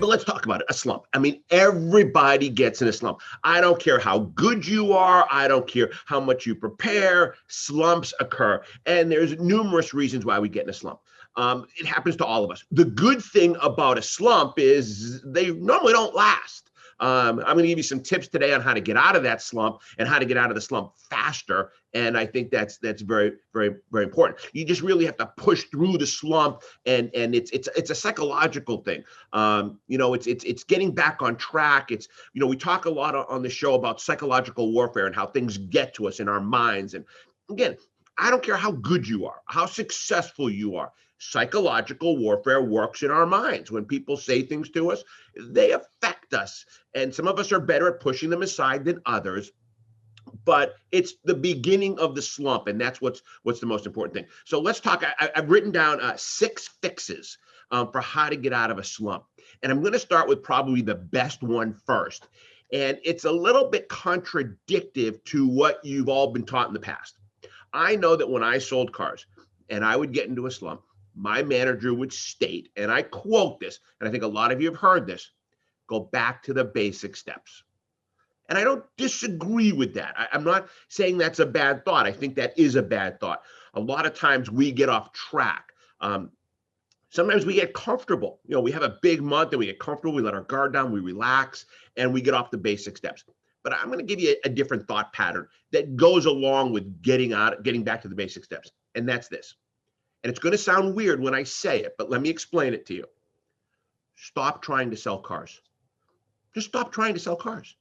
But let's talk about it, a slump. I mean, everybody gets in a slump. I don't care how good you are. I don't care how much you prepare. Slumps occur. And there's numerous reasons why we get in a slump. It happens to all of us. The good thing about a slump is they normally don't last. I'm going to give you some tips today on how to get out of that slump and how to get out of the slump faster. And I think that's very, very, very important. You just really have to push through the slump, and it's a psychological thing. It's getting back on track. We talk a lot on the show about psychological warfare and how things get to us in our minds. And again, I don't care how good you are, how successful you are. Psychological warfare works in our minds. When people say things to us, they affect us. And some of us are better at pushing them aside than others. But it's the beginning of the slump, and that's what's the most important thing. So let's talk. I've written down 6 fixes for how to get out of a slump. And I'm going to start with probably the best one first. And it's a little bit contradictory to what you've all been taught in the past. I know that when I sold cars and I would get into a slump, my manager would state, and I quote this, and I think a lot of you have heard this, go back to the basic steps. And I don't disagree with that. I'm not saying that's a bad thought. I think that is a bad thought. A lot of times we get off track. Sometimes we get comfortable. We have a big month and we get comfortable. We let our guard down, we relax, and we get off the basic steps. But I'm going to give you a different thought pattern that goes along with getting back to the basic steps. And that's this. And it's going to sound weird when I say it, but let me explain it to you. Stop trying to sell cars. Just stop trying to sell cars.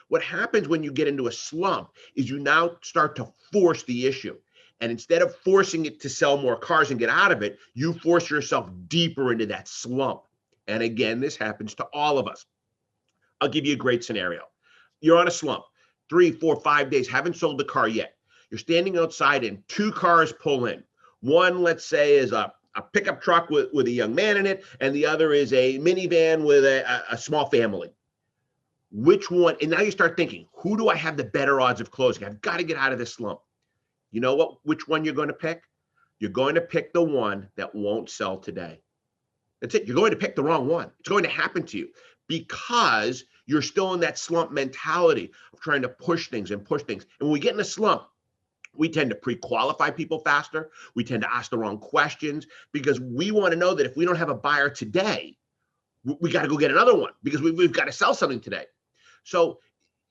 What happens when you get into a slump is you now start to force the issue. And instead of forcing it to sell more cars and get out of it, you force yourself deeper into that slump. And again, this happens to all of us. I'll give you a great scenario. You're on a slump, 3, 4, 5 days, haven't sold the car yet. You're standing outside and 2 cars pull in. One, let's say, is a pickup truck with a young man in it, and the other is a minivan with a small family. Which one? And now you start thinking, who do I have the better odds of closing? I've got to get out of this slump. You know what? Which one you're going to pick? You're going to pick the one that won't sell today. That's it. You're going to pick the wrong one. It's going to happen to you because you're still in that slump mentality of trying to push things. And when we get in a slump, we tend to pre-qualify people faster. We tend to ask the wrong questions because we want to know that if we don't have a buyer today, we got to go get another one because we've got to sell something today. So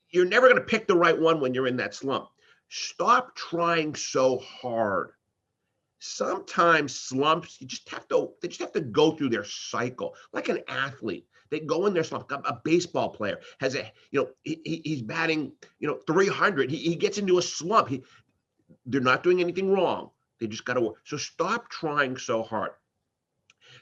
you're never going to pick the right one when you're in that slump. Stop trying so hard. Sometimes slumps, they just have to go through their cycle like an athlete. They go in their slump. A baseball player has he's batting 300. He gets into a slump. They're not doing anything wrong. They just got to work. So stop trying so hard.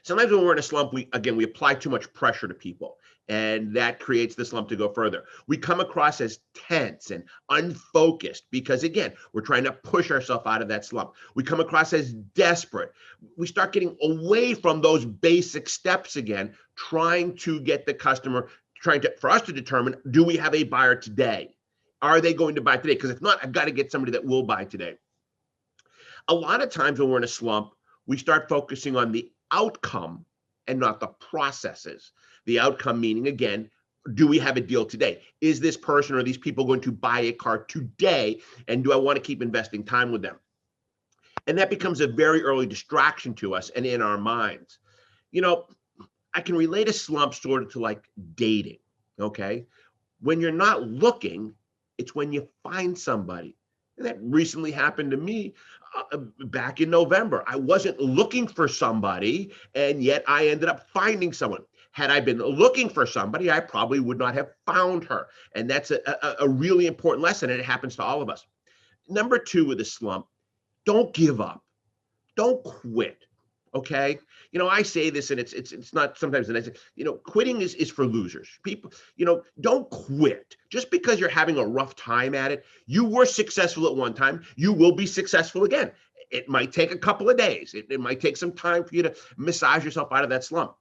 Sometimes when we're in a slump, we apply too much pressure to people, and that creates the slump to go further. We come across as tense and unfocused because, again, we're trying to push ourselves out of that slump. We come across as desperate. We start getting away from those basic steps again, trying to get the customer, for us to determine, do we have a buyer today? Are they going to buy today? Because if not, I've got to get somebody that will buy today. A lot of times when we're in a slump, we start focusing on the outcome and not the processes. The outcome meaning, again, do we have a deal today? Is this person or these people going to buy a car today? And do I want to keep investing time with them? And that becomes a very early distraction to us and in our minds. I can relate a slump sort of to like dating, okay? When you're not looking, it's when you find somebody. And that recently happened to me back in November. I wasn't looking for somebody, and yet I ended up finding someone. Had I been looking for somebody, I probably would not have found her. And that's a really important lesson, and it happens to all of us. Number 2 with a slump, don't give up. Don't quit. Okay. I say this and it's not sometimes, quitting is for losers. People, don't quit. Just because you're having a rough time at it, you were successful at one time, you will be successful again. It might take a couple of days. It might take some time for you to massage yourself out of that slump.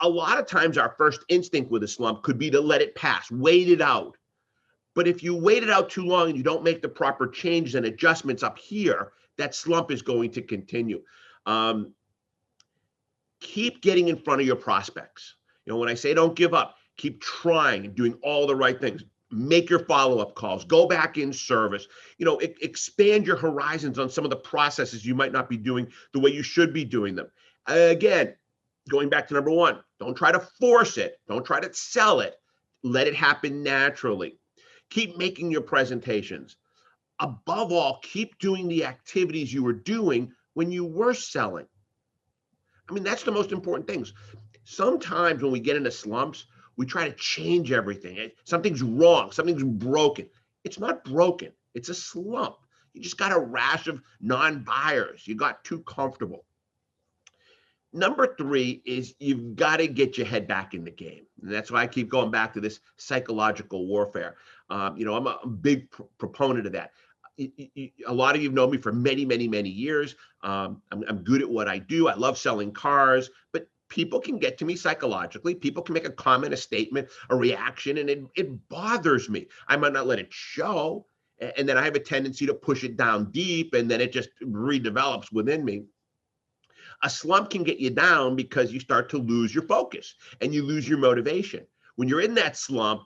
A lot of times our first instinct with a slump could be to let it pass, wait it out. But if you wait it out too long and you don't make the proper changes and adjustments up here, that slump is going to continue. Keep getting in front of your prospects. When I say don't give up, keep trying and doing all the right things. Make your follow-up calls, go back in service, expand your horizons on some of the processes you might not be doing the way you should be doing them. Again, going back to number one, don't try to force it. Don't try to sell it. Let it happen naturally. Keep making your presentations. Above all, keep doing the activities you were doing when you were selling. I mean, that's the most important things. Sometimes when we get into slumps, we try to change everything. Something's wrong, something's broken. It's not broken, it's a slump. You just got a rash of non-buyers. You got too comfortable. Number three is you've got to get your head back in the game. And that's why I keep going back to this psychological warfare. I'm a big proponent of that. A lot of you know me for many, many, many years. I'm good at what I do. I love selling cars, but people can get to me psychologically. People can make a comment, a statement, a reaction, and it bothers me. I might not let it show. And then I have a tendency to push it down deep, and then it just redevelops within me. A slump can get you down because you start to lose your focus and you lose your motivation. When you're in that slump,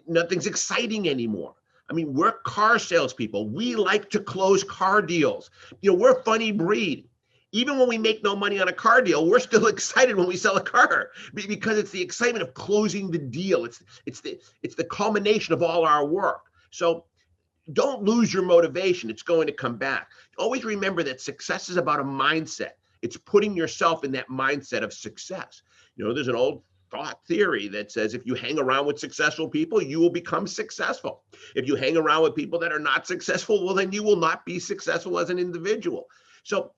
nothing's exciting anymore. I mean, we're car salespeople. We like to close car deals. We're a funny breed. Even when we make no money on a car deal, we're still excited when we sell a car because it's the excitement of closing the deal. It's the culmination of all our work. So don't lose your motivation. It's going to come back. Always remember that success is about a mindset. It's putting yourself in that mindset of success. There's an old thought theory that says if you hang around with successful people, you will become successful. If you hang around with people that are not successful, well, then you will not be successful as an individual. So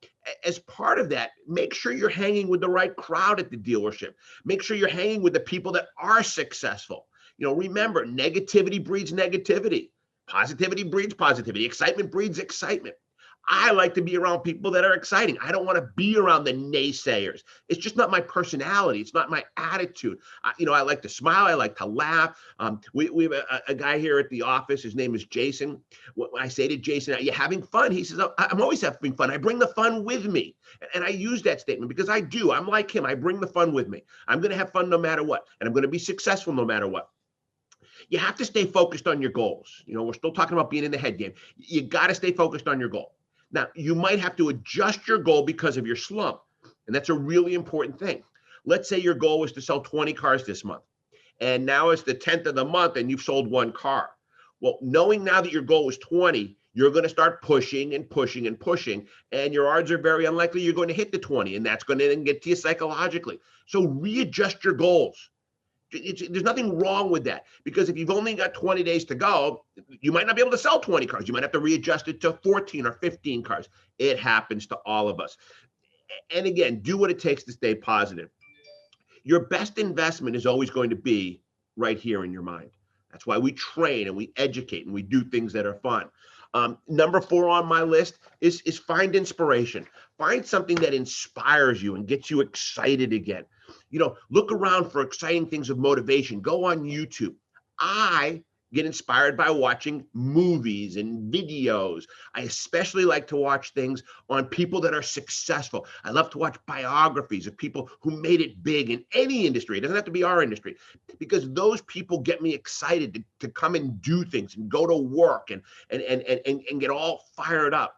as part of that, make sure you're hanging with the right crowd at the dealership. Make sure you're hanging with the people that are successful. Remember, negativity breeds negativity. Positivity breeds positivity. Excitement breeds excitement. I like to be around people that are exciting. I don't want to be around the naysayers. It's just not my personality. It's not my attitude. I like to smile. I like to laugh. We have a guy here at the office. His name is Jason. When I say to Jason, are you having fun? He says, I'm always having fun. I bring the fun with me. And I use that statement because I do. I'm like him. I bring the fun with me. I'm going to have fun no matter what. And I'm going to be successful no matter what. You have to stay focused on your goals. We're still talking about being in the head game. You got to stay focused on your goal. Now, you might have to adjust your goal because of your slump, and that's a really important thing. Let's say your goal was to sell 20 cars this month, and now it's the 10th of the month and you've sold one car. Well, knowing now that your goal was 20, you're going to start pushing and pushing and pushing, and your odds are very unlikely you're going to hit the 20, and that's going to then get to you psychologically. So readjust your goals. There's nothing wrong with that, because if you've only got 20 days to go, you might not be able to sell 20 cars. You might have to readjust it to 14 or 15 cars. It happens to all of us. And again, do what it takes to stay positive. Your best investment is always going to be right here in your mind. That's why we train and we educate and we do things that are fun. Number 4 on my list is find inspiration. Find something that inspires you and gets you excited again. Look around for exciting things of motivation. Go on YouTube. I get inspired by watching movies and videos. I especially like to watch things on people that are successful. I love to watch biographies of people who made it big in any industry. It doesn't have to be our industry, because those people get me excited to come and do things and go to work and get all fired up.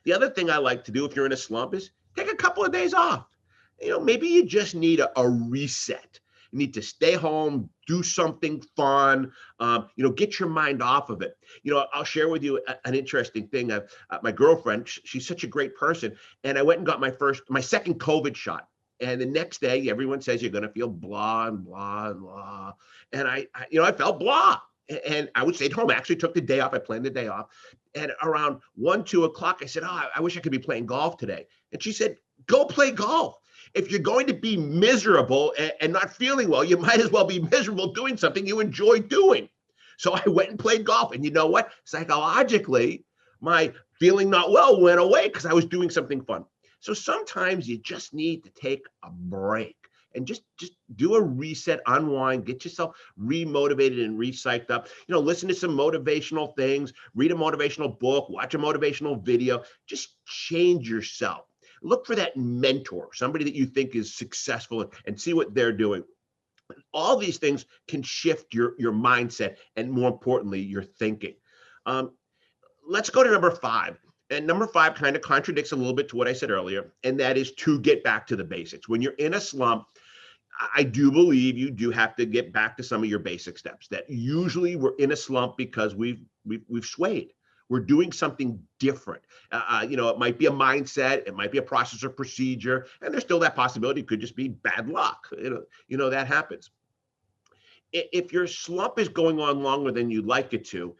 The other thing I like to do if you're in a slump is take a couple of days off. Maybe you just need a reset. You need to stay home, do something fun, get your mind off of it. I'll share with you an interesting thing. My girlfriend, she's such a great person. And I went and got my second COVID shot. And the next day, everyone says you're going to feel blah and blah and blah. And I felt blah. And I would stay at home. I actually took the day off. I planned the day off. And around 1, 2 o'clock, I said, I wish I could be playing golf today. And she said, go play golf. If you're going to be miserable and not feeling well, you might as well be miserable doing something you enjoy doing. So I went and played golf. And you know what? Psychologically, my feeling not well went away because I was doing something fun. So sometimes you just need to take a break and just do a reset, unwind, get yourself re-motivated and re-psyched up. Listen to some motivational things, read a motivational book, watch a motivational video, just change yourself. Look for that mentor, somebody that you think is successful, and see what they're doing. All these things can shift your mindset and, more importantly, your thinking. Um, let's go to number 5. And number 5 kind of contradicts a little bit to what I said earlier, and that is to get back to the basics. When you're in a slump, I do believe you do have to get back to some of your basic steps. That usually we're in a slump because we've swayed. We're doing something different. It might be a mindset, it might be a process or procedure, and there's still that possibility. It could just be bad luck. That happens. If your slump is going on longer than you'd like it to,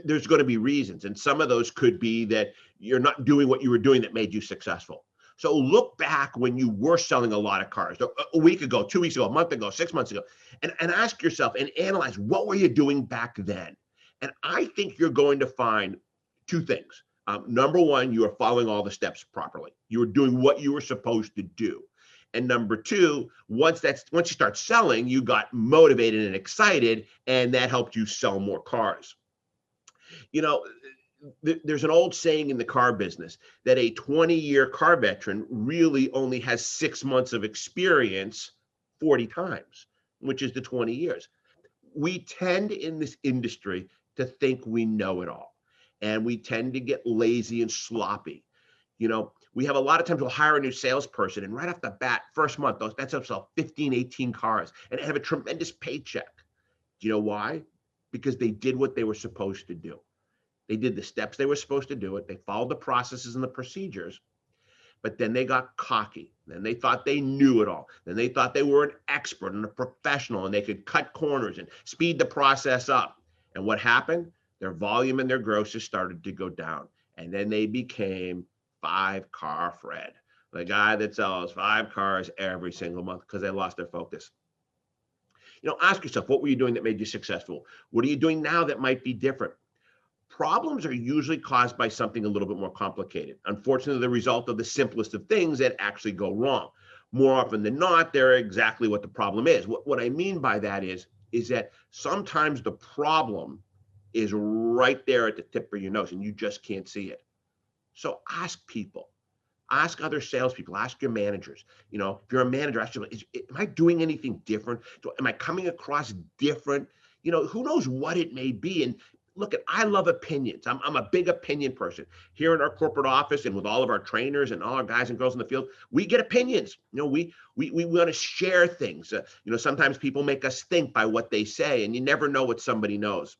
there's going to be reasons. And some of those could be that you're not doing what you were doing that made you successful. So look back when you were selling a lot of cars, a week ago, 2 weeks ago, a month ago, 6 months ago, and ask yourself and analyze, what were you doing back then? And I think you're going to find 2 things. Number 1, you are following all the steps properly. You were doing what you were supposed to do. And number 2, once you start selling, you got motivated and excited, and that helped you sell more cars. There's an old saying in the car business that a 20-year car veteran really only has 6 months of experience 40 times, which is the 20 years. We tend in this industry to think we know it all, and we tend to get lazy and sloppy. We have a lot of times we'll hire a new salesperson, and right off the bat, first month, that's up to 15, 18 cars and have a tremendous paycheck. Do you know why? Because they did what they were supposed to do. They did the steps they were supposed to do it. They followed the processes and the procedures, but then they got cocky. Then they thought they knew it all. Then they thought they were an expert and a professional, and they could cut corners and speed the process up. And what happened? Their volume and their grosses started to go down. And then they became 5-car Fred, the guy that sells 5 cars every single month, because they lost their focus. Ask yourself, what were you doing that made you successful? What are you doing now that might be different? Problems are usually caused by something a little bit more complicated. Unfortunately, the result of the simplest of things that actually go wrong. More often than not, they're exactly what the problem is. What I mean by that is that sometimes the problem is right there at the tip of your nose and you just can't see it. So ask people, ask other salespeople, ask your managers. If you're a manager, ask yourself, am I doing anything different? Am I coming across different? Who knows what it may be? And look, I love opinions. I'm a big opinion person. Here in our corporate office and with all of our trainers and all our guys and girls in the field, we get opinions. We want to share things. Sometimes people make us think by what they say, and you never know what somebody knows.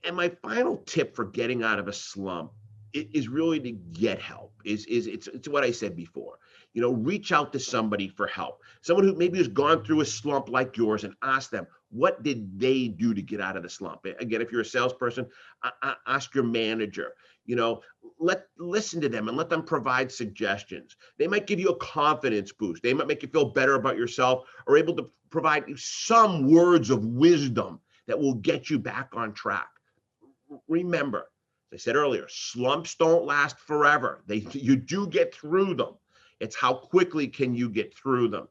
And my final tip for getting out of a slump is really to get help. It's what I said before. Reach out to somebody for help. Someone who maybe has gone through a slump like yours, and ask them, what did they do to get out of the slump? Again, if you're a salesperson, ask your manager. Listen to them and let them provide suggestions. They might give you a confidence boost. They might make you feel better about yourself, or able to provide some words of wisdom that will get you back on track. Remember, as I said earlier, slumps don't last forever. You do get through them. It's how quickly can you get through them.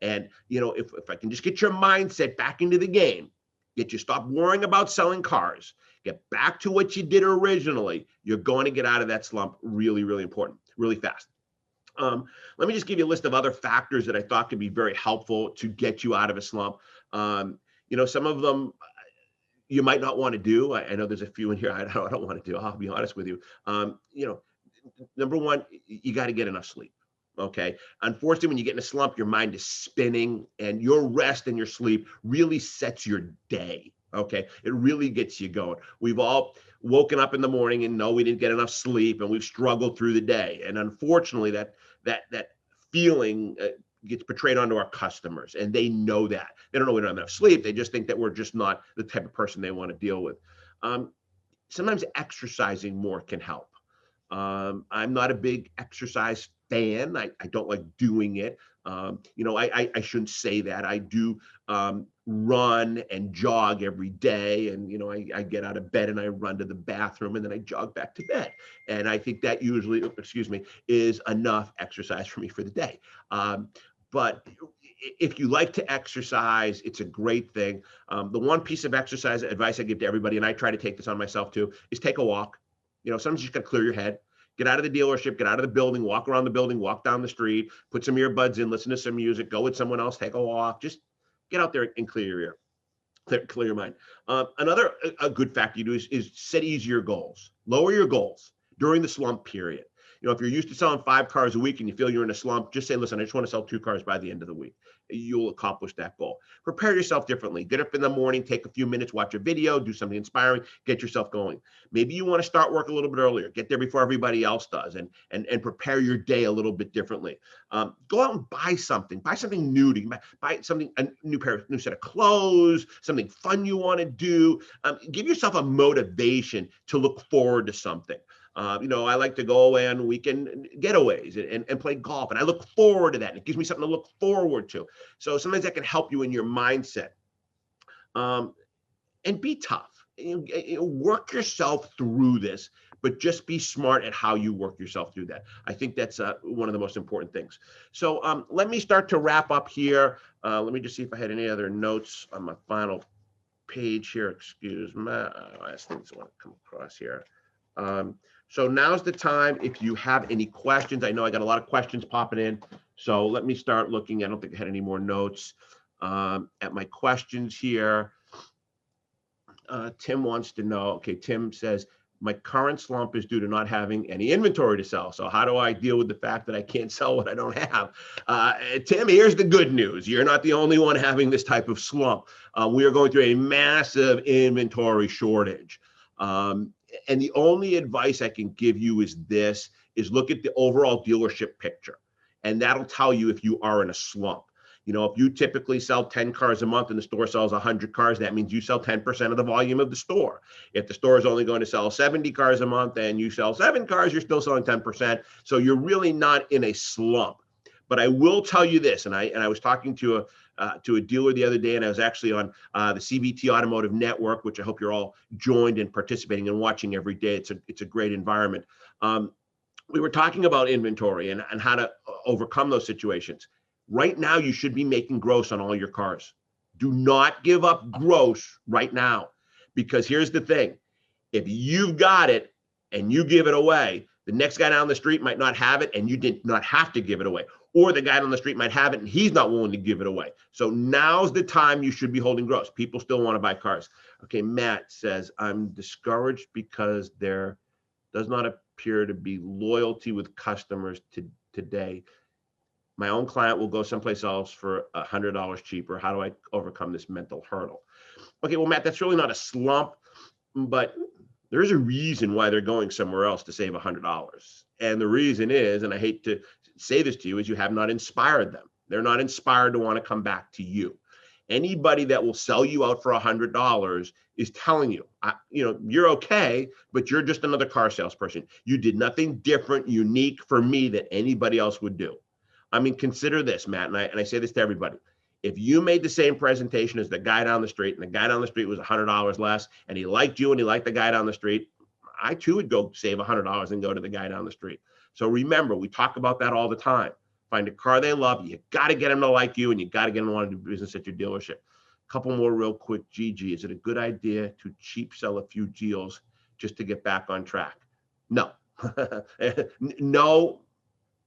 And, if I can just get your mindset back into the game, get you stop worrying about selling cars, get back to what you did originally, you're going to get out of that slump really, really important, really fast. Let me just give you a list of other factors that I thought could be very helpful to get you out of a slump. Some of them you might not want to do. I know there's a few in here I don't want to do. I'll be honest with you. Number 1, you got to get enough sleep. Okay. Unfortunately, when you get in a slump, your mind is spinning, and your rest and your sleep really sets your day. Okay. It really gets you going. We've all woken up in the morning and know we didn't get enough sleep, and we've struggled through the day. And unfortunately, that feeling gets portrayed onto our customers, and they know that. They don't know we don't have enough sleep. They just think that we're just not the type of person they want to deal with. Sometimes exercising more can help. I'm not a big exercise fan. I don't like doing it. I shouldn't say that. I do run and jog every day. And, I get out of bed and I run to the bathroom, and then I jog back to bed. And I think that usually, is enough exercise for me for the day. But if you like to exercise, it's a great thing. The one piece of exercise advice I give to everybody, and I try to take this on myself too, is take a walk. Sometimes you just got to clear your head. Get out of the dealership, get out of the building, walk around the building, walk down the street, put some earbuds in, listen to some music, go with someone else, take a walk. Just get out there and clear your ear. Clear your mind. Another a good factor you do is set easier goals. Lower your goals during the slump period. You know, if you're used to selling 5 cars a week and you feel you're in a slump, just say, listen, I just want to sell 2 cars by the end of the week. You'll accomplish that goal. Prepare yourself differently. Get up in the morning, take a few minutes, watch a video, do something inspiring, get yourself going. Maybe you want to start work a little bit earlier, get there before everybody else does, and prepare your day a little bit differently. Go out and buy something new. Buy something, a new set of clothes, something fun you want to do. Give yourself a motivation to look forward to something. You know, I like to go away on weekend getaways and play golf, and I look forward to that. And it gives me something to look forward to. So sometimes that can help you in your mindset. And be tough. Work yourself through this, but just be smart at how you work yourself through that. I think that's one of the most important things. So let me start to wrap up here. Let me just see if I had any other notes on my final page here. Excuse me. Last things I want to come across here. So now's the time if you have any questions. I know I got a lot of questions popping in. So let me start looking. I don't think I had any more notes at my questions here. Tim wants to know, okay, Tim says, my current slump is due to not having any inventory to sell. So how do I deal with the fact that I can't sell what I don't have? Tim, here's the good news. You're not the only one having this type of slump. We are going through a massive inventory shortage. And the only advice I can give you is look at the overall dealership picture. And that'll tell you if you are in a slump. You know, if you typically sell 10 cars a month and the store sells 100 cars, that means you sell 10% of the volume of the store. If the store is only going to sell 70 cars a month and you sell 7 cars, you're still selling 10%. So you're really not in a slump. But I will tell you this, and I was talking to a dealer the other day, and I was actually on the CVT Automotive Network, which I hope you're all joined and participating and watching every day. It's a great environment. We were talking about inventory and how to overcome those situations. Right now, you should be making gross on all your cars. Do not give up gross right now, because here's the thing. If you've got it and you give it away, the next guy down the street might not have it and you did not have to give it away. Or the guy on the street might have it and he's not willing to give it away. So now's the time you should be holding gross. People still want to buy cars. Okay, Matt says, I'm discouraged because there does not appear to be loyalty with customers today. My own client will go someplace else for $100 cheaper. How do I overcome this mental hurdle? Okay, well, Matt, that's really not a slump, but there's a reason why they're going somewhere else to save $100. And the reason is, and I hate to say this to you, is you have not inspired them. They're not inspired to want to come back to you. Anybody that will sell you out for $100 is telling you, you're okay, but you're just another car salesperson. You did nothing different, unique for me that anybody else would do. I mean, consider this, Matt, and I say this to everybody. If you made the same presentation as the guy down the street, and the guy down the street was $100 less, and he liked you and he liked the guy down the street, I too would go save $100 and go to the guy down the street. So remember, we talk about that all the time. Find a car they love. You got to get them to like you, and you got to get them to want to do business at your dealership. A couple more real quick. Gigi, is it a good idea to cheap sell a few deals just to get back on track? No. No.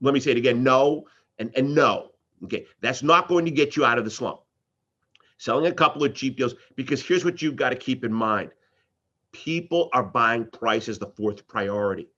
Let me say it again. No. And no, okay, that's not going to get you out of the slump. Selling a couple of cheap deals, because here's what you've got to keep in mind. People are buying price as the fourth priority.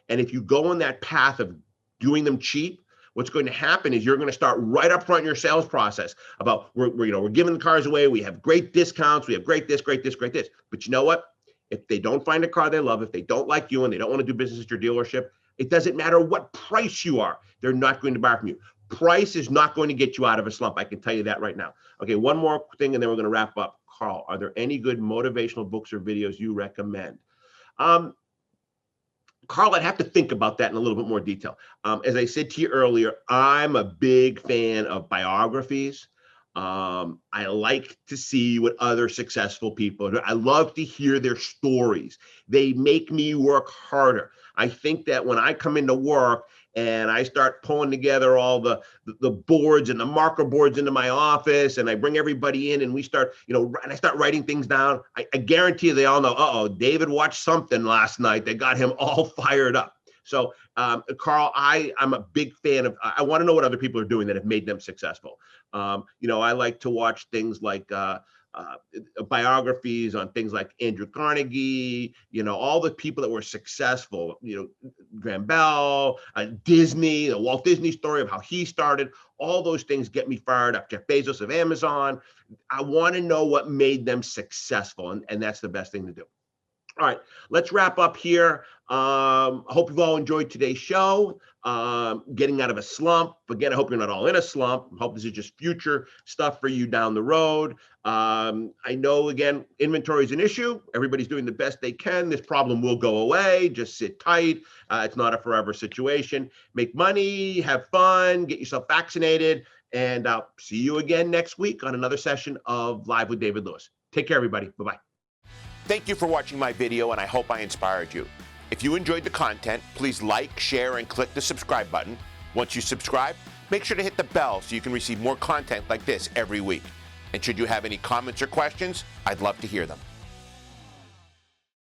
And if you go on that path of doing them cheap, what's going to happen is you're going to start right up front in your sales process about we're giving the cars away. We have great discounts. We have great this, great this, great this. But you know what? If they don't find a car they love, if they don't like you and they don't want to do business at your dealership, it doesn't matter what price you are. They're not going to buy from you. Price is not going to get you out of a slump. I can tell you that right now. Okay, one more thing, and then we're going to wrap up. Carl, are there any good motivational books or videos you recommend? Carl, I'd have to think about that in a little bit more detail. As I said to you earlier, I'm a big fan of biographies. I like to see what other successful people do. I love to hear their stories. They make me work harder. I think that when I come into work and I start pulling together all the boards and the marker boards into my office, and I bring everybody in and we start, and I start writing things down, I guarantee you they all know, David watched something last night that got him all fired up. So, Carl, I'm a big fan of, I want to know what other people are doing that have made them successful. I like to watch things like biographies on things like Andrew Carnegie, all the people that were successful, Graham Bell, Disney, the Walt Disney story of how he started. All those things get me fired up. Jeff Bezos of Amazon. I want to know what made them successful, and that's the best thing to do. All right, let's wrap up here. I hope you've all enjoyed today's show. Getting out of a slump. Again, I hope you're not all in a slump. I hope this is just future stuff for you down the road. I know, again, inventory is an issue. Everybody's doing the best they can. This problem will go away. Just sit tight. It's not a forever situation. Make money, have fun, get yourself vaccinated, and I'll see you again next week on another session of Live with David Lewis. Take care, everybody. Bye-bye. Thank you for watching my video, and I hope I inspired you. If you enjoyed the content, please like, share, and click the subscribe button. Once you subscribe, make sure to hit the bell so you can receive more content like this every week. And should you have any comments or questions, I'd love to hear them.